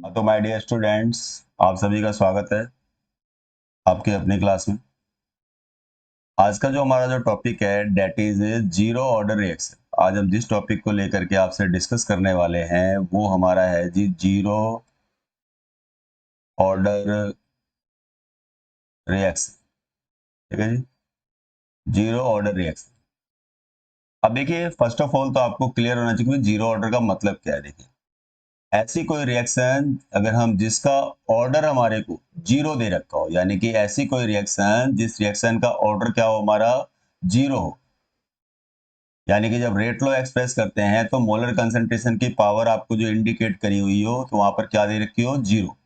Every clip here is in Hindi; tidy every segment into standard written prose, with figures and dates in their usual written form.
तो माय डियर स्टूडेंट्स, आप सभी का स्वागत है आपके अपनी क्लास में। आज का जो हमारा जो टॉपिक है that is zero order reaction. आज हम जिस टॉपिक को लेकर के आपसे डिस्कस करने वाले हैं वो हमारा है जी जीरो ऑर्डर रिएक्शन। ठीक है जी, जीरो ऑर्डर रिएक्शन। अब देखिए, फर्स्ट ऑफ ऑल तो आपको क्लियर होना चाहिए कि जीरो ऑर्डर का मतलब क्या है। देखिए, ऐसी कोई रिएक्शन अगर हम जिसका ऑर्डर हमारे को जीरो दे रखा हो, यानी कि ऐसी कोई रिएक्शन जिस रिएक्शन का ऑर्डर क्या हो हमारा जीरो हो, यानी कि जब रेट लॉ एक्सप्रेस करते हैं तो मोलर कंसंट्रेशन की पावर आपको जो इंडिकेट करी हुई हो तो वहां पर क्या दे रखी हो, जीरो।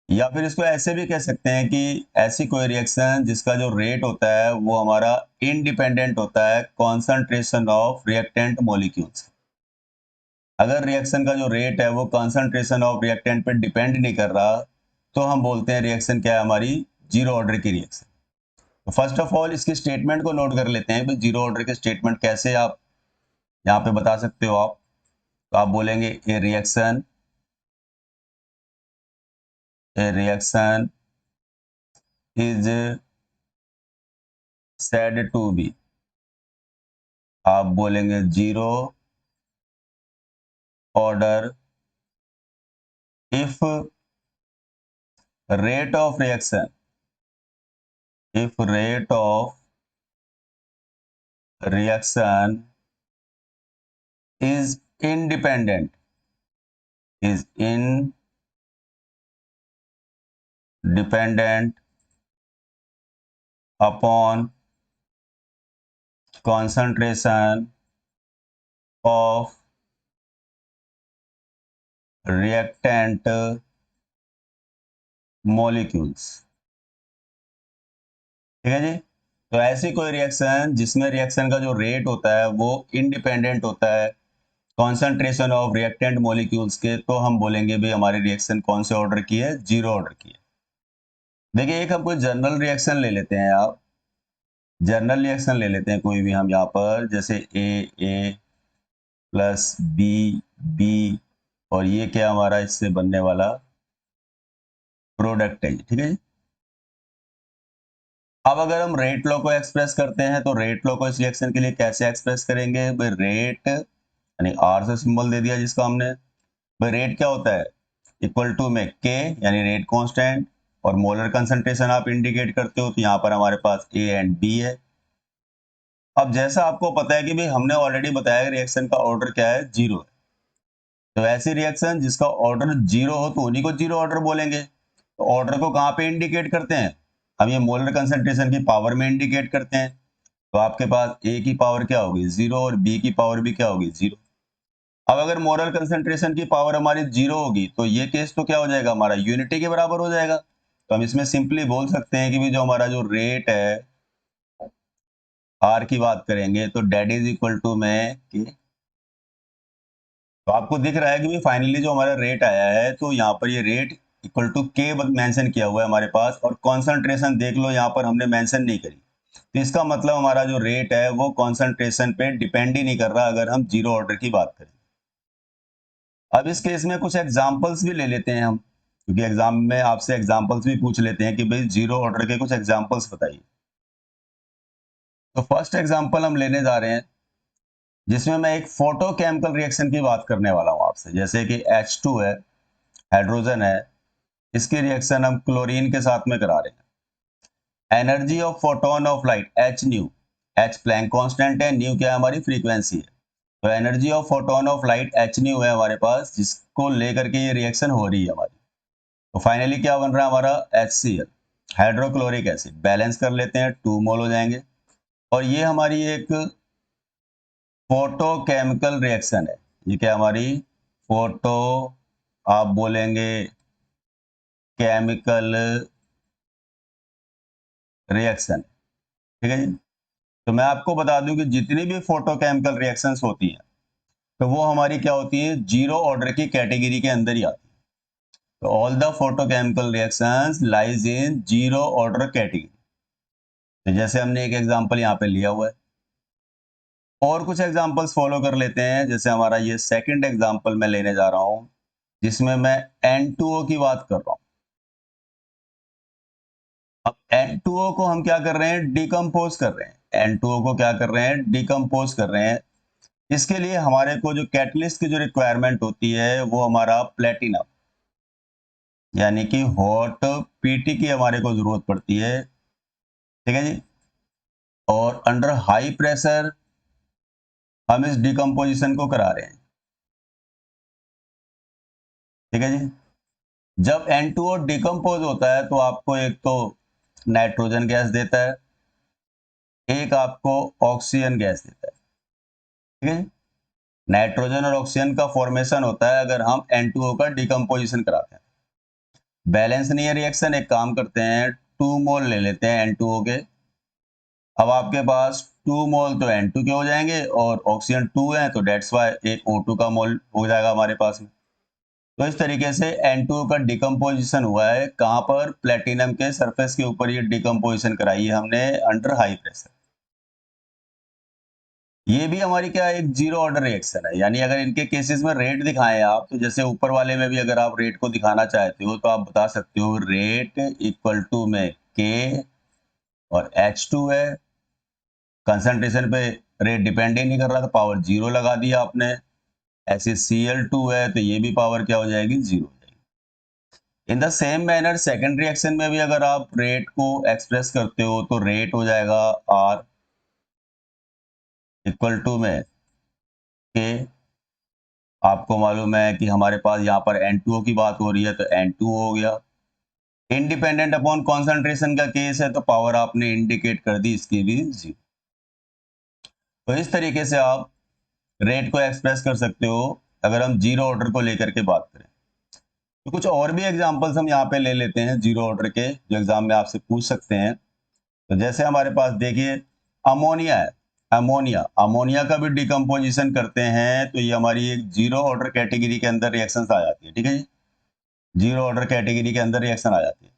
या फिर इसको ऐसे भी कह सकते हैं कि ऐसी कोई रिएक्शन जिसका जो रेट होता है वो हमारा इंडिपेंडेंट होता है कॉन्सेंट्रेशन ऑफ रिएक्टेंट मॉलिक्यूल्स। अगर रिएक्शन का जो रेट है वो कॉन्सेंट्रेशन ऑफ रिएक्टेंट पे डिपेंड नहीं कर रहा तो हम बोलते हैं रिएक्शन क्या है हमारी, जीरो ऑर्डर की रिएक्शन। तो फर्स्ट ऑफ ऑल इसकी स्टेटमेंट को नोट कर लेते हैं, जीरो ऑर्डर के स्टेटमेंट कैसे आप यहाँ पे बता सकते हो आप। तो आप बोलेंगे a reaction is said to be, आप बोलेंगे zero order if rate of reaction, if rate of reaction is independent, is independent upon concentration of reactant molecules। ठीक है जी। तो ऐसी कोई रिएक्शन जिसमें रिएक्शन का जो रेट होता है वो इंडिपेंडेंट होता है कॉन्सेंट्रेशन ऑफ रिएक्टेंट मॉलिक्यूल्स के, तो हम बोलेंगे भी हमारी रिएक्शन कौन से ऑर्डर की है, जीरो ऑर्डर की है। देखिए, एक हम कोई जनरल रिएक्शन ले लेते हैं, आप जनरल रिएक्शन ले लेते हैं कोई भी हम यहाँ पर, जैसे ए प्लस बी और ये क्या हमारा इससे बनने वाला प्रोडक्ट है, ठीक है जी। अब अगर हम रेट लॉ को एक्सप्रेस करते हैं तो रेट लॉ को इस रिएक्शन के लिए कैसे एक्सप्रेस करेंगे भाई, रेट यानी आर से सिंबल दे दिया जिसका हमने, भाई रेट क्या होता है, इक्वल टू में के यानी रेट कांस्टेंट और मोलर कंसंट्रेशन आप इंडिकेट करते हो, तो यहाँ पर हमारे पास ए एंड बी है। अब जैसा आपको पता है कि भाई हमने ऑलरेडी बताया रिएक्शन का ऑर्डर क्या है, जीरो है। तो ऐसी रिएक्शन जिसका ऑर्डर जीरो हो तो उन्हीं को जीरो ऑर्डर बोलेंगे। तो ऑर्डर को कहाँ पे इंडिकेट करते हैं, हम ये मोलर कंसंट्रेशन की पावर में इंडिकेट करते हैं। तो आपके पास ए की पावर क्या होगी, जीरो, और बी की पावर भी क्या होगी, जीरो। अब अगर मोलर कंसंट्रेशन की पावर हमारी जीरो होगी तो ये केस तो क्या हो जाएगा, हमारा यूनिटी के बराबर हो जाएगा। तो हम इसमें सिंपली बोल सकते हैं कि भी जो हमारा जो रेट है आर की बात करेंगे तो डेट इज इक्वल टू में के। तो आपको दिख रहा है कि भी फाइनली जो हमारा रेट आया है तो यहाँ पर ये रेट इक्वल टू के मेंशन किया हुआ है हमारे पास, और कॉन्सेंट्रेशन देख लो यहाँ पर हमने मेंशन नहीं करी। तो इसका मतलब हमारा जो रेट है वो कॉन्सेंट्रेशन पे डिपेंड ही नहीं कर रहा अगर हम जीरो ऑर्डर की बात करें। अब इस केस में कुछ एग्जांपल्स भी ले लेते हैं हम, क्योंकि एग्जाम में आपसे एग्जांपल्स भी पूछ लेते हैं कि भाई जीरो ऑर्डर के कुछ एग्जांपल्स बताइए। तो फर्स्ट एग्जांपल हम लेने जा रहे हैं जिसमें मैं एक फोटोकेमिकल रिएक्शन की बात करने वाला हूं आपसे, जैसे कि H2 है, हाइड्रोजन है, इसकी रिएक्शन हम क्लोरीन के साथ में करा रहे हैं। Energy of photon of light h nu, h Planck constant है, न्यू क्या है हमारी फ्रीक्वेंसी है। तो energy of photon of light h nu है हमारे पास, जिसको लेकर के ये रिएक्शन हो रही है हमारी। तो फाइनली क्या बन रहा है हमारा, HCl, हाइड्रोक्लोरिक एसिड। बैलेंस कर लेते हैं, 2 मोल हो जाएंगे। और ये हमारी एक फोटोकेमिकल रिएक्शन है। ये क्या हमारी फोटो, आप बोलेंगे केमिकल रिएक्शन, ठीक है जी। तो मैं आपको बता दूं कि जितनी भी फोटोकेमिकल रिएक्शंस होती हैं तो वो हमारी क्या होती है, जीरो ऑर्डर की कैटेगरी के अंदर ही आती है। तो all the photochemical reactions lies in zero order category. तो जैसे हमने एक एग्जांपल यहाँ पे लिया हुआ है, और कुछ एग्जांपल्स फॉलो कर लेते हैं। जैसे हमारा ये सेकंड एग्जांपल मैं लेने जा रहा हूँ, जिसमें मैं N2O की बात कर रहा हूं। अब N2O को हम क्या कर रहे हैं, डिकम्पोज कर रहे हैं। N2O को क्या कर रहे हैं, डिकम्पोज कर रहे हैं। इसके लिए हमारे को जो कैटलिस्ट की जो रिक्वायरमेंट होती है वो हमारा प्लेटिनम, यानी कि हॉट पीटी की हमारे को जरूरत पड़ती है। ठीक है जी। और अंडर हाई प्रेशर हम इस डिकम्पोजिशन को करा रहे हैं। ठीक है जी। जब N2O डिकम्पोज होता है तो आपको एक तो नाइट्रोजन गैस देता है, एक आपको ऑक्सीजन गैस देता है। ठीक है। नाइट्रोजन और ऑक्सीजन का फॉर्मेशन होता है अगर हम N2O का डिकम्पोजिशन कराते हैं। बैलेंस नहीं है रिएक्शन, एक काम करते हैं 2 मोल ले लेते हैं N2O के। अब आपके पास 2 मोल तो N2 के हो जाएंगे और ऑक्सीजन 2 है तो डेट्स वाई एक O2 का मोल हो जाएगा हमारे पास में। तो इस तरीके से N2O का डिकम्पोजिशन हुआ है। कहां पर, प्लेटिनम के सरफेस के ऊपर ये डिकम्पोजिशन कराई है हमने अंडर हाई प्रेशर। ये भी हमारी क्या है, एक जीरो ऑर्डर रिएक्शन है। यानी अगर इनके केसेस में रेट दिखाएं आप, तो जैसे ऊपर वाले में भी अगर आप रेट को दिखाना चाहते हो तो आप बता सकते हो रेट इक्वल टू में K और H2 है। कंसंट्रेशन पे रेट डिपेंड ही नहीं कर रहा, तो पावर जीरो लगा दिया आपने। ऐसे Cl2 है तो ये भी पावर क्या हो जाएगी, जीरो हो जाएगी। In the same manner second reaction में भी अगर आप रेट को एक्सप्रेस करते हो तो रेट हो जाएगा R इक्वल टू में K। आपको मालूम है कि हमारे पास यहाँ पर N2O की बात हो रही है तो N2O हो गया। इंडिपेंडेंट अपॉन कॉन्सेंट्रेशन का केस है तो पावर आपने इंडिकेट कर दी इसकी भी जीरो। तो इस तरीके से आप रेट को एक्सप्रेस कर सकते हो अगर हम जीरो ऑर्डर को लेकर के बात करें। तो कुछ और भी एग्जांपल्स हम यहाँ पे ले लेते हैं जीरो ऑर्डर के, जो एग्जाम में आपसे पूछ सकते हैं। तो जैसे हमारे पास देखिए अमोनिया है। अमोनिया अमोनिया का भी डिकम्पोजिशन करते हैं तो ये हमारी एक जीरो ऑर्डर कैटेगरी के अंदर रिएक्शन आ जाती है। ठीक है जी, जीरो ऑर्डर कैटेगरी के अंदर रिएक्शन आ जाती है।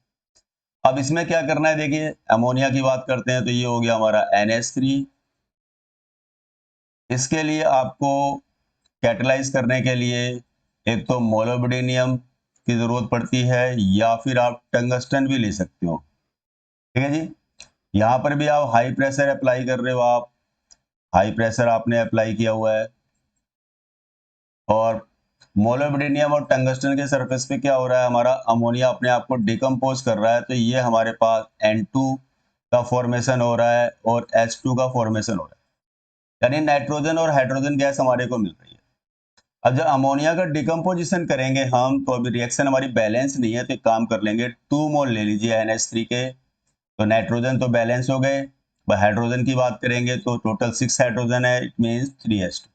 अब इसमें क्या करना है, देखिए अमोनिया की बात करते हैं तो ये हो गया हमारा NH3। इसके लिए आपको कैटलाइज करने के लिए एक तो मोलोब्डेनियम की जरूरत पड़ती है या फिर आप टंगस्टन भी ले सकते हो। ठीक है जी। यहाँ पर भी आप हाई प्रेशर अप्लाई कर रहे हो, आप हाई प्रेशर आपने अप्लाई किया हुआ है और मोलोब्डेनियम और टंगस्टन के सरफेस पे क्या हो रहा है, हमारा अमोनिया अपने आप को डिकम्पोज कर रहा है। तो ये हमारे पास N2 का फॉर्मेशन हो रहा है और H2 का फॉर्मेशन हो रहा है, यानी नाइट्रोजन और हाइड्रोजन गैस हमारे को मिल रही है। अब जब अमोनिया का डिकम्पोजिशन करेंगे हम तो अभी रिएक्शन हमारी बैलेंस नहीं है, तो एक काम कर लेंगे 2 मोल ले लीजिए NH3 के। तो नाइट्रोजन तो बैलेंस हो गए, हाइड्रोजन की बात करेंगे तो टोटल 6 हाइड्रोजन है, इट मीन्स 3H2।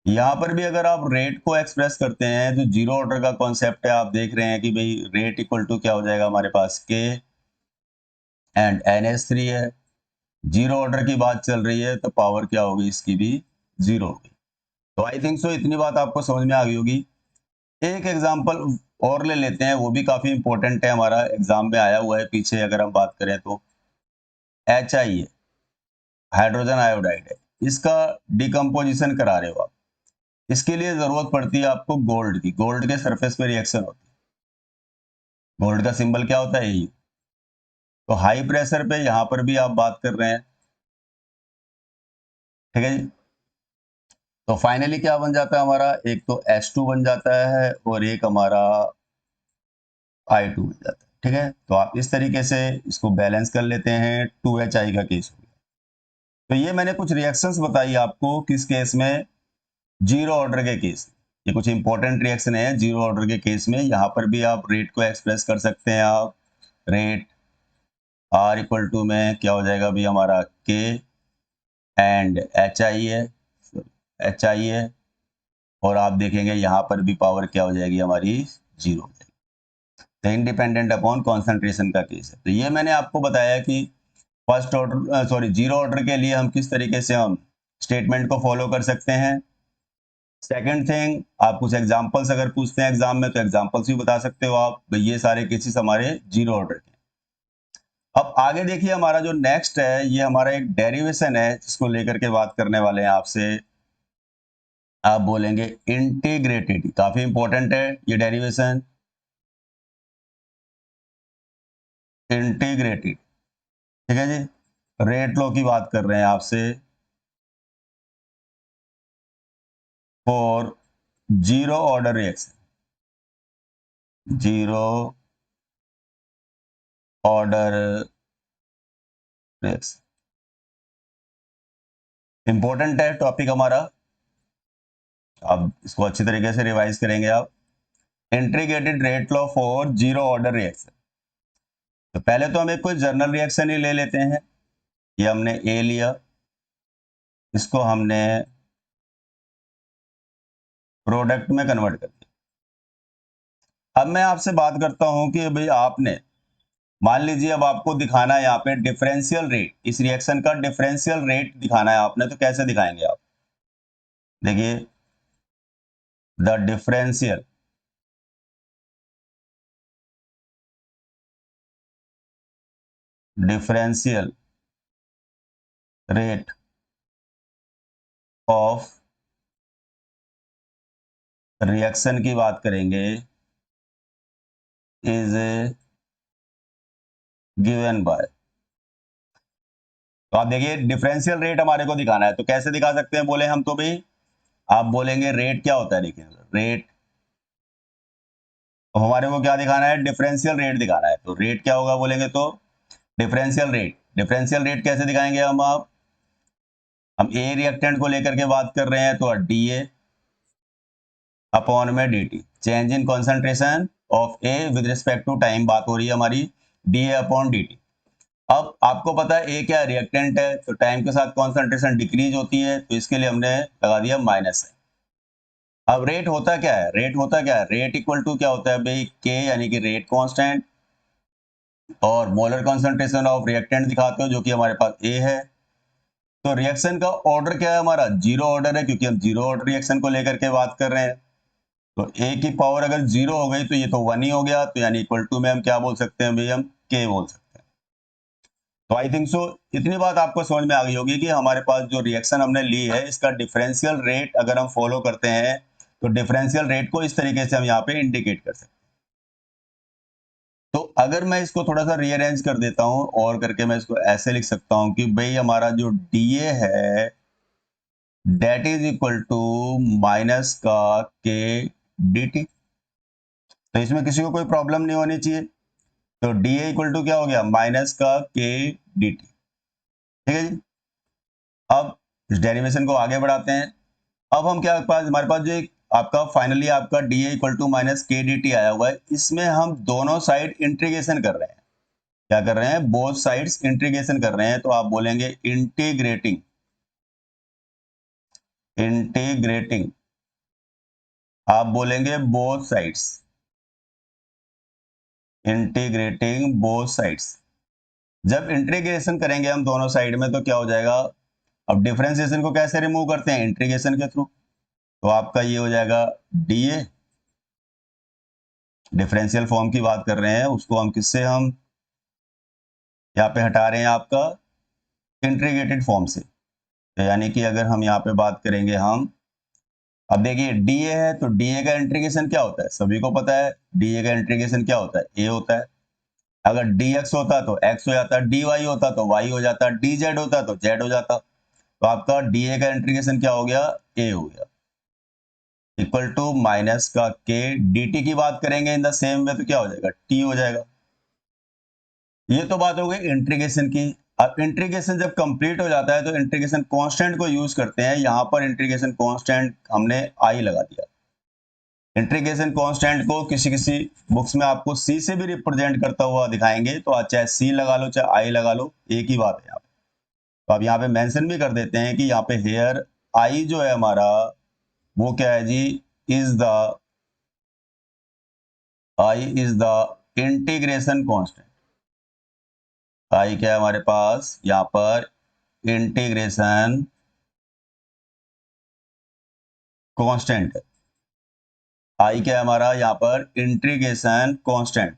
यहाँ पर भी अगर आप रेट को एक्सप्रेस करते हैं तो जीरो ऑर्डर का कॉन्सेप्ट है। आप देख रहे हैं कि भाई रेट इक्वल टू क्या हो जाएगा हमारे पास, K एंड NH3 है। जीरो ऑर्डर की बात चल रही है तो पावर क्या होगी इसकी भी जीरो होगी। तो आई थिंक सो इतनी बात आपको समझ में आ गई होगी। एक एग्जांपल और ले लेते हैं, वो भी काफी इंपॉर्टेंट है, हमारा एग्जाम में आया हुआ है पीछे। अगर हम बात करें तो HI है, हाइड्रोजन आयोडाइड है, इसका डिकम्पोजिशन करा रहे हो आप। इसके लिए जरूरत पड़ती है आपको गोल्ड की। गोल्ड के सरफेस पे रिएक्शन होती है। गोल्ड का सिंबल क्या होता है, यही। तो हाई प्रेशर पे यहां पर भी आप बात कर रहे हैं। ठीक है जी। तो फाइनली क्या बन जाता है हमारा, एक तो H2 बन जाता है और एक हमारा I2 बन जाता है। ठीक है, तो आप इस तरीके से इसको बैलेंस कर लेते हैं। 2HI का केस हो गया। तो ये मैंने कुछ रिएक्शंस बताई आपको, किस केस में, जीरो ऑर्डर के केस। ये कुछ इंपॉर्टेंट रिएक्शन है जीरो ऑर्डर के केस में। यहाँ पर भी आप रेट को एक्सप्रेस कर सकते हैं। आप रेट R इक्वल टू में क्या हो जाएगा भी हमारा K एंड HI है, HI है। और आप देखेंगे यहाँ पर भी पावर क्या हो जाएगी हमारी, जीरो हो जाएगी। तो इंडिपेंडेंट अपॉन कॉन्सेंट्रेशन का केस है। तो ये मैंने आपको बताया कि first order sorry zero order के लिए हम किस तरीके से हम स्टेटमेंट को फॉलो कर सकते हैं। सेकंड थिंग, आप कुछ एग्जांपल्स अगर पूछते हैं एग्जाम में तो एग्जांपल्स भी बता सकते हो आप, ये सारे केसेस हमारे जीरो ऑर्डर के। अब आगे देखिए हमारा जो नेक्स्ट है, ये हमारा एक डेरिवेशन है जिसको लेकर के बात करने वाले हैं आपसे। आप बोलेंगे इंटीग्रेटेड। काफी इंपॉर्टेंट है ये डेरिवेशन, इंटीग्रेटेड। ठीक है जी। रेट लॉ की बात कर रहे हैं आपसे for zero order reaction, zero order reaction. Important है टॉपिक हमारा, अब इसको अच्छी तरीके से रिवाइज करेंगे आप। Integrated rate law for zero order reaction. तो पहले तो हम एक कोई जर्नल रिएक्शन ही ले लेते हैं। ये हमने ए लिया, इसको हमने प्रोडक्ट में कन्वर्ट कर दिया। अब मैं आपसे बात करता हूं कि भाई आपने मान लीजिए अब आपको दिखाना है यहाँ पे डिफरेंशियल रेट, इस रिएक्शन का डिफरेंशियल रेट दिखाना है आपने, तो कैसे दिखाएंगे आप? देखिए the differential differential rate of reaction की बात करेंगे इज गिवन बाय। तो आप देखिए डिफरेंशियल रेट हमारे को दिखाना है, तो कैसे दिखा सकते हैं बोले हम? तो भाई आप बोलेंगे रेट क्या होता है, देखिए रेट, तो हमारे को क्या दिखाना है? डिफरेंशियल रेट दिखाना है। तो रेट क्या होगा बोलेंगे तो डिफरेंशियल रेट। डिफरेंशियल रेट कैसे दिखाएंगे हम ए रिएक्टेंट को लेकर के बात कर रहे हैं, तो डी ए अपॉन में d t, change in concentration of a with respect to time बात हो रही है हमारी, d a upon d t. अब आपको पता है ए क्या रिएक्टेंट है, तो टाइम के साथ कॉन्सेंट्रेशन डिक्रीज होती है, तो इसके लिए हमने लगा दिया माइनस है। अब रेट होता क्या है? रेट होता क्या है? रेट इक्वल टू क्या होता है भाई? के यानी कि रेट कांस्टेंट, और मोलर कॉन्सेंट्रेशन ऑफ रिएक्टेंट दिखाते हो जो कि हमारे पास ए है। तो रिएक्शन का ऑर्डर क्या है हमारा? जीरो ऑर्डर है, क्योंकि हम जीरो ऑर्डर रिएक्शन को लेकर के बात कर रहे हैं। तो ए की पावर अगर जीरो हो गई तो ये तो वन ही हो गया, तो यानी इक्वल टू में हम क्या बोल सकते हैं भाई? हम के बोल सकते हैं। तो आई थिंक सो इतनी बात आपको समझ में आ गई होगी कि हमारे पास जो रिएक्शन हमने ली है इसका डिफरेंशियल रेट अगर हम फॉलो करते हैं तो डिफरेंशियल रेट को इस तरीके से हम यहाँ पे इंडिकेट कर सकते हैं। तो अगर मैं इसको थोड़ा सा रीअरेंज कर देता हूं और करके मैं इसको ऐसे लिख सकता हूं कि भाई हमारा जो डीए है that is equal to minus का के डी टी। तो इसमें किसी को कोई प्रॉब्लम नहीं होनी चाहिए। तो डी ए इक्वल टू क्या हो गया? माइनस का के डी टी। ठीक है जी। अब इस डेरिवेशन को आगे बढ़ाते हैं। अब हम क्या पास हमारे पास जो एक आपका फाइनली आपका d a equal to minus k d t आया हुआ है, इसमें हम दोनों साइड इंटीग्रेशन कर रहे हैं। क्या कर रहे हैं? बोथ साइड्स इंटीग्रेशन कर रहे हैं। तो आप बोलेंगे इंटीग्रेटिंग, इंटीग्रेटिंग, आप बोलेंगे both sides, integrating both sides. जब इंटीग्रेशन करेंगे हम दोनों साइड में तो क्या हो जाएगा? अब डिफरेंशिएशन को कैसे रिमूव करते हैं? इंटीग्रेशन के थ्रू। तो आपका ये हो जाएगा डी ए, डिफरेंशियल फॉर्म की बात कर रहे हैं उसको हम किससे हम यहाँ पे हटा रहे हैं? आपका इंटीग्रेटेड फॉर्म से। तो यानी कि अगर हम यहाँ पे बात करेंगे हम, अब देखिए डी ए है तो डी ए का इंटीग्रेशन क्या होता है? सभी को पता है डी ए का इंटीग्रेशन क्या होता है? ए होता है। अगर डी एक्स होता तो एक्स हो जाता, डी वाई होता तो वाई हो जाता, डी जेड होता तो जेड हो जाता। तो आपका डी ए का इंटीग्रेशन क्या हो गया? ए हो गया, इक्वल टू माइनस का के डी टी की बात करेंगे इन द सेम वे तो क्या हो जाएगा? टी हो जाएगा। ये तो बात हो गई इंटीग्रेशन की। अब इंटीग्रेशन जब कंप्लीट हो जाता है तो इंटीग्रेशन कांस्टेंट को यूज करते हैं। यहां पर इंटीग्रेशन कांस्टेंट हमने आई लगा दिया। इंटीग्रेशन कांस्टेंट को किसी किसी बुक्स में आपको सी से भी रिप्रेजेंट करता हुआ दिखाएंगे, तो चाहे सी लगा लो चाहे आई लगा लो, एक ही बात है यहाँ पे। तो आप यहाँ पे मेंशन भी कर देते हैं कि यहाँ पे हेयर आई जो है हमारा वो क्या है जी? Is the I is the integration constant. I क्या है हमारे पास यहाँ पर? Integration constant. आई क्या है हमारा यहाँ पर? Integration constant.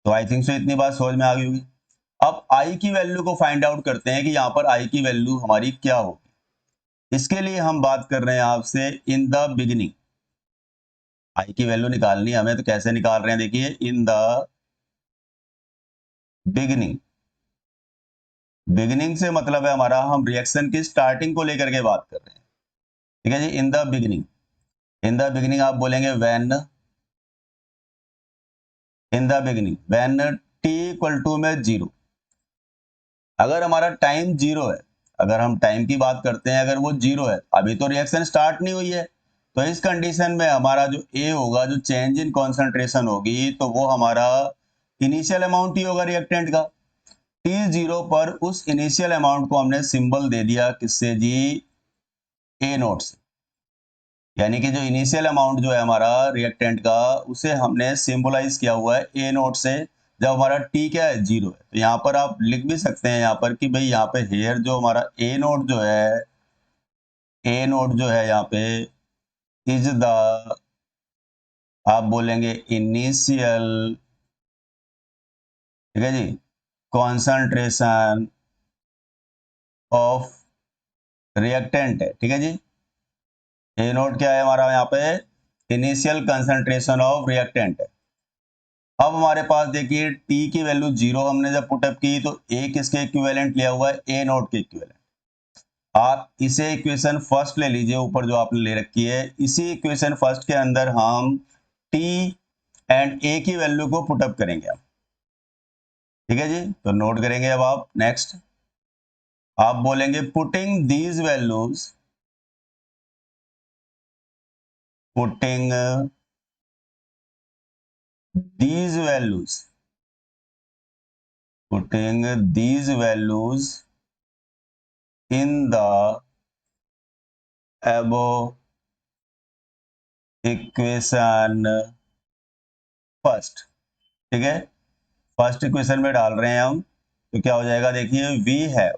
तो आई थिंक सो इतनी बात समझ में आ गई होगी। अब आई की वैल्यू को फाइंड आउट करते हैं कि यहाँ पर आई की वैल्यू हमारी क्या होगी। इसके लिए हम बात कर रहे हैं आपसे इन द बिगिनिंग। आई की वैल्यू निकालनी है हमें, तो कैसे निकाल रहे हैं देखिए, इन द बिगिनिंग। बिगिनिंग से मतलब है हमारा, हम रिएक्शन की स्टार्टिंग को लेकर के बात कर रहे हैं। ठीक है जी, in the beginning. In the beginning आप बोलेंगे when, in the beginning when T equal to में 0। अगर हमारा टाइम 0 है, अगर हम टाइम की बात करते हैं, अगर वो 0 है, अभी तो रिएक्शन स्टार्ट नहीं हुई है, तो इस कंडीशन में हमारा जो ए होगा, जो चेंज इन कॉन्सेंट्रेशन होगी, तो वो हमारा इनिशियल अमाउंट ही होगा रिएक्टेंट का। T0 पर उस इनिशियल अमाउंट को हमने सिंबल दे दिया किससे जी, ए नोट से। यानी कि जो इनिशियल अमाउंट जो है हमारा रिएक्टेंट का, उसे हमने सिंबलाइज किया हुआ है ए नोट से। जब हमारा टी क्या है, 0 है, तो यहाँ पर आप लिख भी सकते हैं यहाँ पर कि भाई यहाँ पे हेयर जो हमारा ए नोट जो है, ए नोट जो है यहाँ पे इज द, आप बोलेंगे इनिशियल, ठीक है जी, कॉन्सेंट्रेशन ऑफ रिएक्टेंट है। ठीक है जी, ए नोट क्या है हमारा यहाँ पे, इनिशियल कंसंट्रेशन ऑफ रिएक्टेंट है। अब हमारे पास देखिए टी की वैल्यू 0 हमने जब पुटअप की, तो ए किसके इक्विवेलेंट लिया हुआ है, ए नोट के इक्विवेलेंट। आप इसे इक्वेशन फर्स्ट ले लीजिए, ऊपर जो आपने ले रखी है, इसी इक्वेशन फर्स्ट के अंदर हम टी एंड ए की वैल्यू को पुटअप करेंगे हम। ठीक है जी, तो नोट करेंगे अब आप नेक्स्ट, आप बोलेंगे putting these values, putting these values, putting these values in the above equation first। ठीक है, फर्स्ट इक्वेशन में डाल रहे हैं हम, तो क्या हो जाएगा देखिए, वी हैव,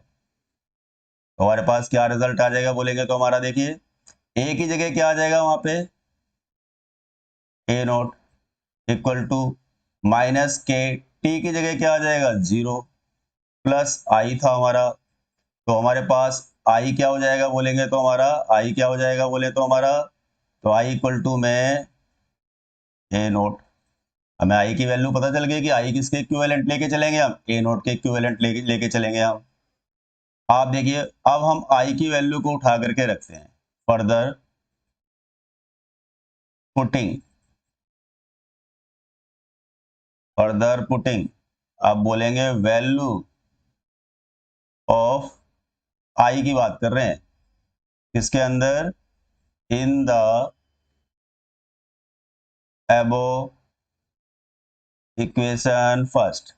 तो हमारे पास क्या रिजल्ट आ जाएगा बोलेंगे तो हमारा देखिए, ए की जगह क्या आ जाएगा वहां पे, ए नोट इक्वल टू माइनस के, टी की जगह क्या आ जाएगा 0, प्लस आई था हमारा, तो हमारे पास आई क्या हो जाएगा बोलेंगे तो हमारा, आई क्या हो जाएगा बोले तो हमारा, तो आई इक्वल टू में ए नोट। हमें आई की वैल्यू पता चल गई कि आई किसके इक्विवेलेंट लेके चलेंगे हम, ए नोट के इक्विवेलेंट लेके चलेंगे हम। आप देखिए, अब हम आई की वैल्यू को उठा करके रखते हैं, फर्दर पुटिंग, फर्दर पुटिंग, आप बोलेंगे वैल्यू ऑफ आई की बात कर रहे हैं किसके अंदर, इन द एबो इक्वेशन फर्स्ट।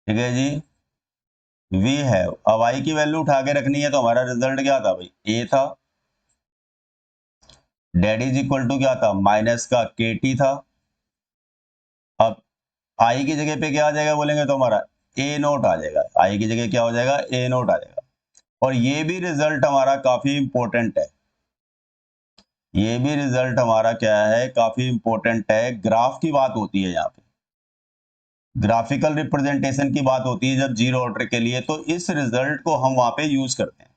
ठीक है जी, वी हैव, अब आई की वैल्यू उठा के रखनी है, तो हमारा रिजल्ट क्या था भाई, ए था, डेट इज इक्वल टू क्या था, माइनस का के टी था। अब आई की जगह पे क्या आ जाएगा बोलेंगे तो हमारा ए नोट आ जाएगा, आई की जगह क्या हो जाएगा, ए नोट आ जाएगा। और ये भी रिजल्ट हमारा काफी इंपॉर्टेंट है, ये भी रिजल्ट हमारा क्या है, काफी इंपॉर्टेंट है। ग्राफ की बात होती है यहाँ पे, ग्राफिकल रिप्रेजेंटेशन की बात होती है जब 0 ऑर्डर के लिए, तो इस रिजल्ट को हम वहां पे यूज करते हैं।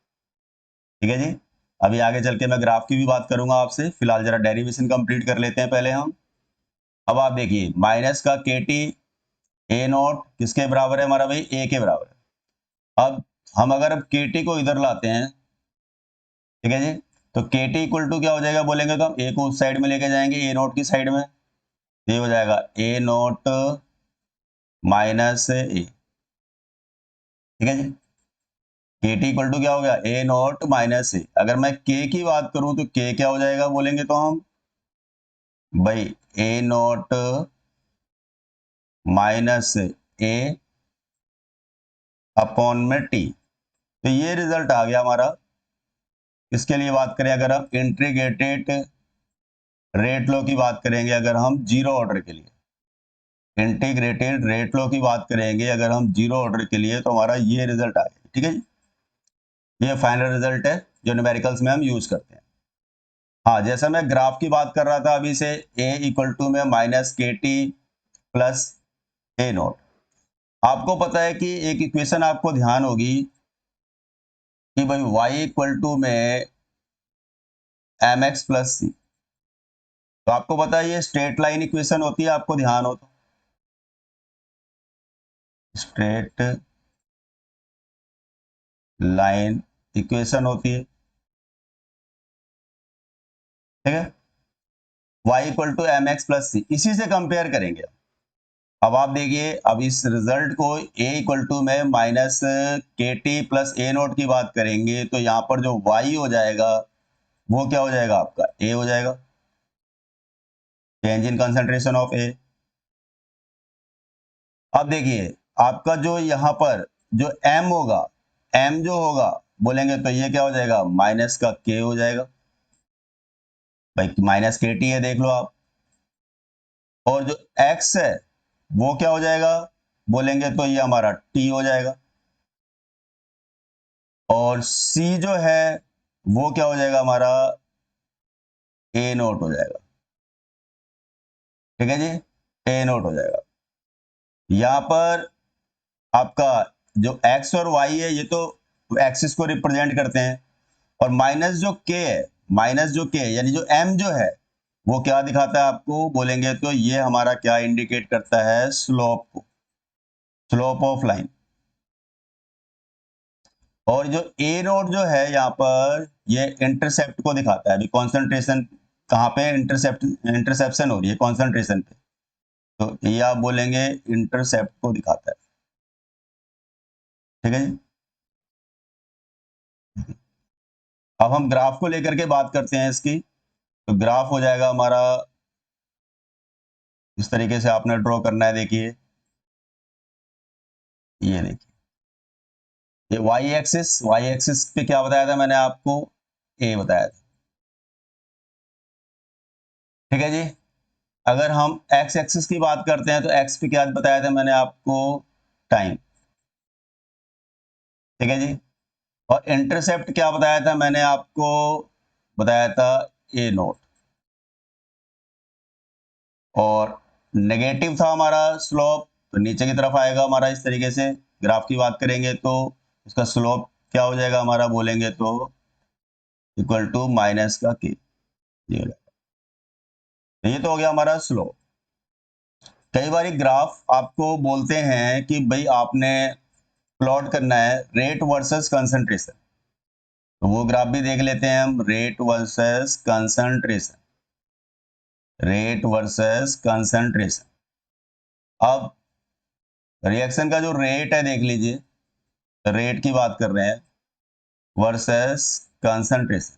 ठीक है जी, अभी आगे चल के मैं ग्राफ की भी बात करूंगा आपसे, फिलहाल जरा डेरिवेशन कंप्लीट कर लेते हैं पहले हम। अब आप देखिए, माइनस का के टी, ए नोट किसके बराबर है हमारा भाई, ए के बराबर है। अब हम अगर अब के टी को इधर लाते हैं, ठीक है जी, तो के टी इक्वल टू क्या हो जाएगा बोलेंगे तो हम ए को उस साइड में लेके जाएंगे, ए नोट की साइड में, ये हो जाएगा ए नोट माइनस ए। ठीक है जी, के टी इक्वल टू क्या हो गया, ए नोट माइनस ए। अगर मैं के की बात करूं तो के क्या हो जाएगा बोलेंगे तो हम भाई, ए नोट माइनस ए अपॉन में टी। तो ये रिजल्ट आ गया हमारा। इसके लिए बात करें, अगर हम इंटीग्रेटेड रेट लॉ की बात करेंगे, अगर हम 0 ऑर्डर के लिए इंटीग्रेटेड रेट लॉ की बात करेंगे, अगर हम 0 ऑर्डर के लिए, तो हमारा ये रिजल्ट आ गया। ठीक है जी, ये फाइनल रिजल्ट है जो न्यूमेरिकल्स में हम यूज करते हैं। हाँ, जैसा मैं ग्राफ की बात कर रहा था अभी से, ए इक्वल टू में माइनस के टी प्लस ए नोट। आपको पता है कि एक इक्वेशन आपको ध्यान होगी कि भाई y इक्वल टू में एम एक्स प्लस सी। तो आपको पता है ये स्ट्रेट लाइन इक्वेशन होती है, आपको ध्यान हो तो, स्ट्रेट लाइन इक्वेशन होती है, ठीक है। y equal to M X plus C, इसी से कंपेयर करेंगे। अब आप देखिए, अब इस रिजल्ट को a इक्वल टू में माइनस के टी प्लस ए नोट की बात करेंगे, तो यहां पर जो y हो जाएगा वो क्या हो जाएगा, आपका a हो जाएगा, change in concentration of a। अब देखिए आपका जो यहां पर जो m होगा, m जो होगा बोलेंगे तो ये क्या हो जाएगा, माइनस का k हो जाएगा, भाई माइनस के टी है, देख लो आप। और जो x है वो क्या हो जाएगा, बोलेंगे तो ये हमारा t हो जाएगा। और c जो है वो क्या हो जाएगा, हमारा a नोट हो जाएगा, ठीक है जी, a नोट हो जाएगा। यहां पर आपका जो x और y है ये तो एक्सिस को रिप्रेजेंट करते हैं, और माइनस जो k है, माइनस जो k यानी जो m जो है वो क्या दिखाता है आपको, बोलेंगे तो ये हमारा क्या इंडिकेट करता है, स्लोप को, स्लोप ऑफ लाइन। और जो ए नोट जो है यहाँ पर ये इंटरसेप्ट को दिखाता है, अभी कॉन्सेंट्रेशन कहाँ पे, इंटरसेप्शन हो रही है कॉन्सेंट्रेशन पे, तो ये आप बोलेंगे इंटरसेप्ट को दिखाता है, ठीक है जी। अब हम ग्राफ को लेकर के बात करते हैं इसकी। तो ग्राफ हो जाएगा हमारा इस तरीके से, आपने ड्रॉ करना है, देखिए ये देखिए, ये वाई एक्सिस पे क्या बताया था मैंने आपको, ए बताया था, ठीक है जी। अगर हम एक्स एक्सिस की बात करते हैं तो एक्स पे क्या बताया था मैंने आपको, टाइम, ठीक है जी। और इंटरसेप्ट क्या बताया था मैंने आपको, बताया था ए नोट। और नेगेटिव था हमारा स्लोप, तो नीचे की तरफ आएगा हमारा इस तरीके से, ग्राफ की बात करेंगे तो उसका स्लोप क्या हो जाएगा हमारा, बोलेंगे तो इक्वल टू माइनस का के, ये हो जाएगा। तो ये तो हो गया हमारा स्लोप। कई बार ग्राफ आपको बोलते हैं कि भाई आपने प्लॉट करना है रेट वर्सेस कंसंट्रेशन, तो वो ग्राफ भी देख लेते हैं हम, rate versus concentration, rate versus concentration. अब रिएक्शन का जो रेट है देख लीजिए, रेट की बात कर रहे हैं वर्सेस कंसंट्रेशन।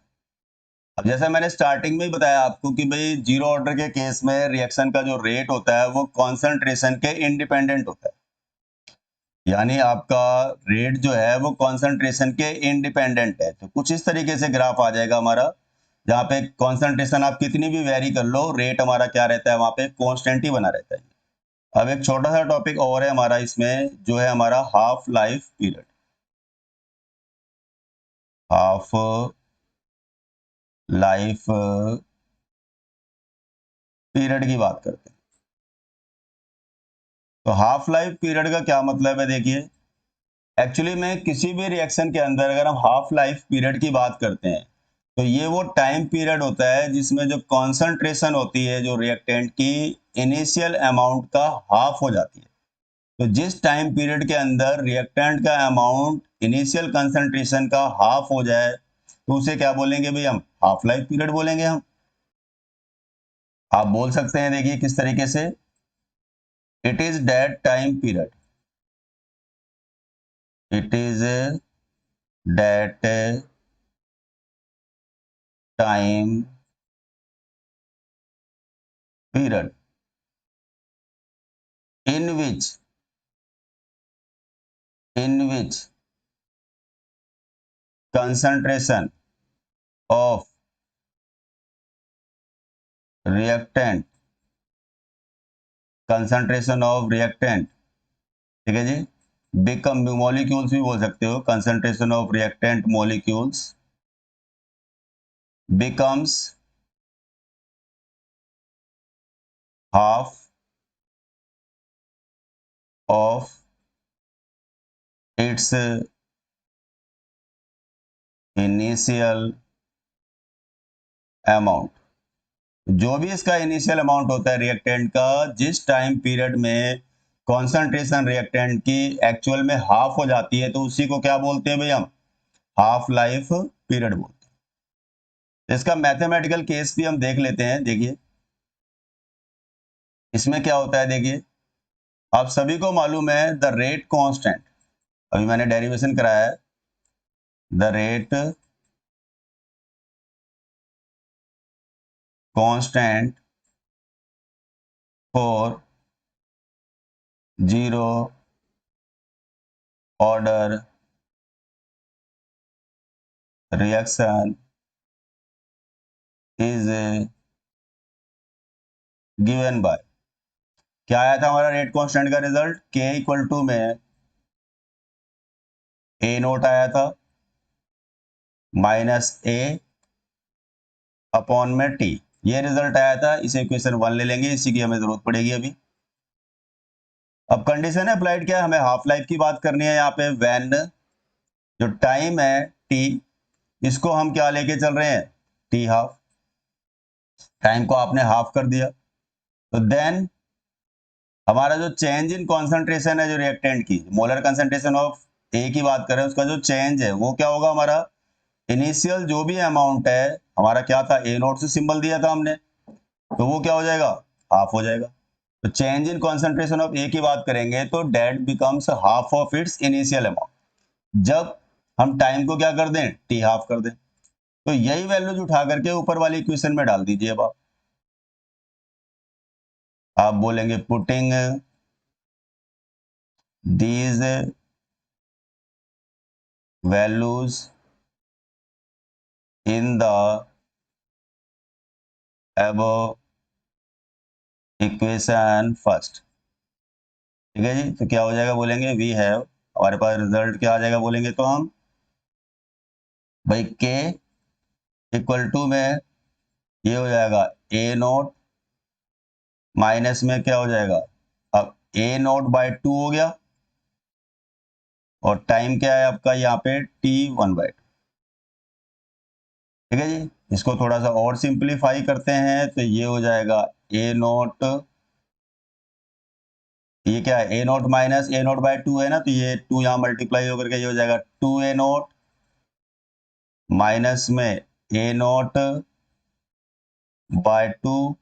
अब जैसा मैंने स्टार्टिंग में ही बताया आपको कि भाई जीरो ऑर्डर के केस में रिएक्शन का जो रेट होता है वो कंसंट्रेशन के इंडिपेंडेंट होता है, यानी आपका रेट जो है वो कंसंट्रेशन के इंडिपेंडेंट है। तो कुछ इस तरीके से ग्राफ आ जाएगा हमारा, जहाँ पे कंसंट्रेशन आप कितनी भी वेरी कर लो, रेट हमारा क्या रहता है, वहां पे कांस्टेंट ही बना रहता है। अब एक छोटा सा टॉपिक और है हमारा इसमें, जो है हमारा half life period, half life period की बात करते हैं। तो हाफ लाइफ पीरियड का क्या मतलब है, देखिए एक्चुअली में किसी भी रिएक्शन के अंदर अगर हम हाफ लाइफ पीरियड की बात करते हैं तो ये वो टाइम पीरियड होता है जिसमें जो कॉन्सेंट्रेशन होती है जो रिएक्टेंट की, इनिशियल अमाउंट का हाफ हो जाती है। तो जिस टाइम पीरियड के अंदर रिएक्टेंट का अमाउंट इनिशियल कंसंट्रेशन का हाफ हो जाए तो उसे क्या बोलेंगे भाई, हम हाफ लाइफ पीरियड बोलेंगे हम। आप बोल सकते हैं, देखिए किस तरीके से, it is that time period, it is that time period in which concentration of reactant, concentration of reactant, ठीक है जी, बिकम मॉलिक्यूल्स भी बोल सकते हो, concentration of reactant molecules becomes half of its initial amount, जो भी इसका इनिशियल अमाउंट होता है रिएक्टेंट का, जिस टाइम पीरियड में कॉन्सेंट्रेशन रिएक्टेंट की एक्चुअल में हाफ हो जाती है, तो उसी को क्या बोलते हैं भाई हम, हाफ लाइफ पीरियड बोलते हैं। इसका मैथमेटिकल केस भी हम देख लेते हैं। देखिए इसमें क्या होता है, देखिए आप सभी को मालूम है द रेट कांस्टेंट, अभी मैंने डेरिवेशन कराया है, the rate constant for zero order reaction is given by, क्या आया था हमारा रेट कांस्टेंट का रिजल्ट, के इक्वल टू में ए नोट आया था माइनस ए अपॉन में टी, ये रिजल्ट आया था। इसे इक्वेशन 1 ले लेंगे, इसी की हमें जरूरत पड़ेगी अभी। अब कंडीशन है अप्लाइड, क्या है, हमें हाफ लाइफ की बात करनी है यहाँ पे। व्हेन जो टाइम है टी, इसको हम क्या लेके चल रहे हैं, टी हाफ, टाइम को आपने हाफ कर दिया, तो देन हमारा जो चेंज इन कॉन्सेंट्रेशन है जो रिएक्टेंट की, मोलर कंसेंट्रेशन ऑफ ए की बात करें, उसका जो चेंज है वो क्या होगा, हमारा इनिशियल जो भी अमाउंट है, हमारा क्या था, ए नोट से सिंबल दिया था हमने, तो वो क्या हो जाएगा, हाफ हो जाएगा। तो change in concentration of a की बात करेंगे तो that becomes half of its initial amount, जब हम टाइम को क्या कर दें, टी हाफ कर दें। तो यही वैल्यूज उठा करके ऊपर वाली इक्वेशन में डाल दीजिए। अब आप बोलेंगे putting these values in the above equation first, ठीक है जी। तो क्या हो जाएगा, बोलेंगे वी हैव, हमारे पास रिजल्ट क्या आ जाएगा, बोलेंगे तो हम भाई के इक्वल टू में ये हो जाएगा ए नोट माइनस में क्या हो जाएगा, अब ए नोट बाय 2 हो गया, और टाइम क्या है आपका यहाँ पे t1/2, ठीक है जी। इसको थोड़ा सा और सिंप्लीफाई करते हैं तो ये हो जाएगा ए नोट, ये क्या है, ए नोट माइनस ए नोट बाय 2 है ना, तो ये 2 यहाँ मल्टीप्लाई होकर के ये हो जाएगा 2a नोट माइनस में ए नोट बाय 2,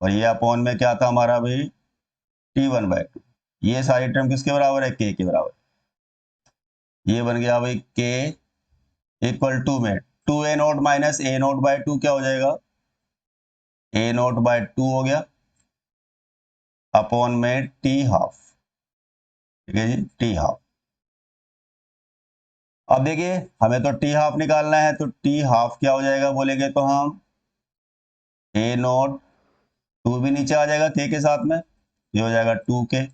और ये अपॉन में क्या था हमारा भाई, t1/2। ये सारी टर्म किसके बराबर है, के के बराबर। ये बन गया भाई के इक्वल टू में 2a नोट माइनस ए नोट बाय 2 क्या हो जाएगा, ए नोट बाय 2 हो गया, अपॉन में टी हाफ, ठीक है जी, टी हाफ। अब देखिए हमें तो टी हाफ निकालना है, तो टी हाफ क्या हो जाएगा, बोलेंगे तो हम ए नोट, 2 भी नीचे आ जाएगा के साथ में, ये हो जाएगा 2k,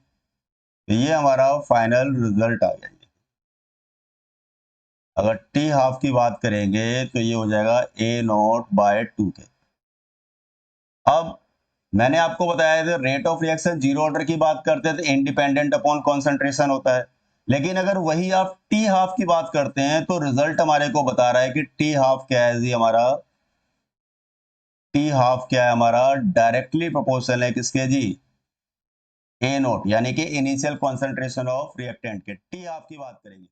तो ये हमारा फाइनल रिजल्ट आ गया। अगर टी हाफ की बात करेंगे तो ये हो जाएगा ए नोट बाय 2k। अब मैंने आपको बताया था rate of reaction zero order की बात करते हैं तो इंडिपेंडेंट अपॉन कॉन्सेंट्रेशन होता है, लेकिन अगर वही आप टी हाफ की बात करते हैं तो रिजल्ट हमारे को बता रहा है कि टी हाफ क्या है जी, हमारा टी हाफ क्या है, हमारा डायरेक्टली प्रोपोर्शनल है किसके जी, ए नोट, यानी कि इनिशियल कॉन्सेंट्रेशन ऑफ रिएक्टेंट के। टी हाफ की बात करेंगे